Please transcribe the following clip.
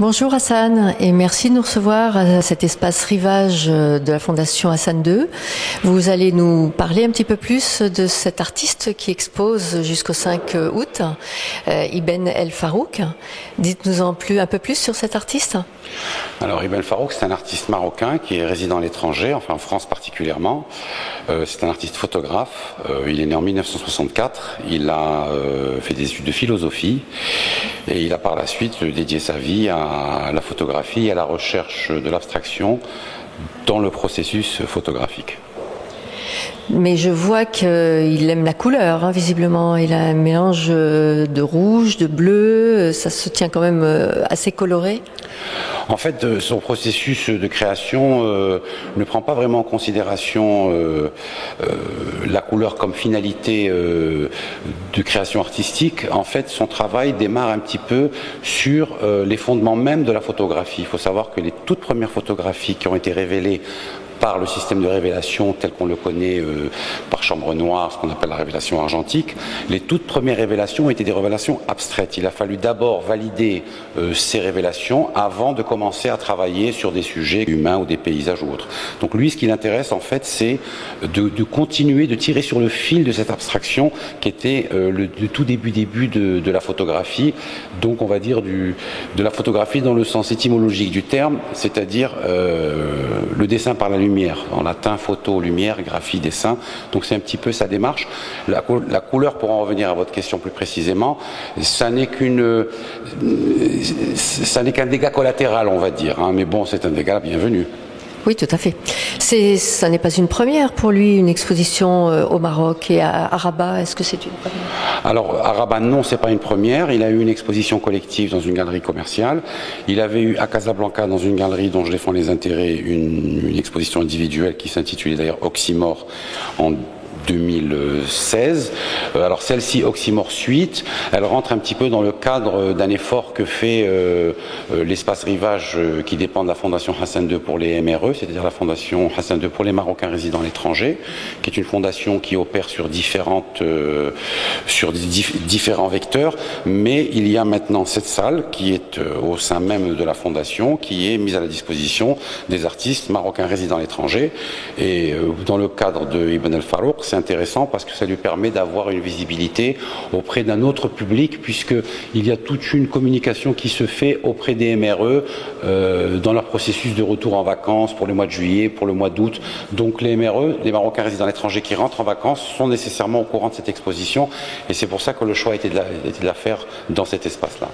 Bonjour Hassan et merci de nous recevoir à cet espace rivage de la Fondation Hassan II. Vous allez nous parler un petit peu plus de cet artiste qui expose jusqu'au 5 août, Ibn El Farouk. Dites-nous un peu plus sur cet artiste. Alors Ibn El Farouk, c'est un artiste marocain qui est résident à l'étranger, enfin en France particulièrement. C'est un artiste photographe. Il est né en 1964. Il a fait des études de philosophie et il a par la suite dédié sa vie à la photographie et à la recherche de l'abstraction dans le processus photographique. Mais je vois qu'il aime la couleur, visiblement. Il a un mélange de rouge, de bleu. Ça se tient quand même assez coloré. En fait, son processus de création ne prend pas vraiment en considération la couleur comme finalité de création artistique. En fait, son travail démarre un petit peu sur les fondements même de la photographie. Il faut savoir que les toutes premières photographies qui ont été révélées par le système de révélation tel qu'on le connaît par chambre noire, ce qu'on appelle la révélation argentique, les toutes premières révélations étaient des révélations abstraites. Il a fallu d'abord valider ces révélations avant de commencer à travailler sur des sujets humains ou des paysages ou autres. Donc lui, ce qui l'intéresse en fait, c'est de continuer, de tirer sur le fil de cette abstraction qui était le tout début de la photographie, donc on va dire de la photographie dans le sens étymologique du terme, c'est-à-dire le dessin par la lumière. En latin, photo, lumière, graphie, dessin. Donc c'est un petit peu sa démarche. La couleur, pour en revenir à votre question plus précisément, ça n'est qu'un dégât collatéral, on va dire. Mais bon, c'est un dégât bienvenu. Oui, tout à fait. Ça n'est pas une première pour lui, une exposition au Maroc et à Rabat. Est-ce que c'est une première? Alors, à Rabat, non, c'est pas une première. Il a eu une exposition collective dans une galerie commerciale. Il avait eu à Casablanca, dans une galerie dont je défends les intérêts, une exposition individuelle qui s'intitulait d'ailleurs Oxymore en 2016. Alors celle-ci, Oxymore Suite, elle rentre un petit peu dans le cadre d'un effort que fait l'espace rivage qui dépend de la Fondation Hassan II pour les MRE, c'est-à-dire la Fondation Hassan II pour les Marocains résidant à l'étranger, qui est une fondation qui opère sur différents vecteurs, mais il y a maintenant cette salle qui est au sein même de la Fondation, qui est mise à la disposition des artistes marocains résidant à l'étranger, et dans le cadre de Ibn El Farouk, c'est intéressant parce que ça lui permet d'avoir une visibilité auprès d'un autre public, puisqu'il y a toute une communication qui se fait auprès des MRE dans leur processus de retour en vacances pour le mois de juillet, pour le mois d'août. Donc les MRE, les Marocains résidents à l'étranger qui rentrent en vacances, sont nécessairement au courant de cette exposition, et c'est pour ça que le choix a été de la faire dans cet espace-là.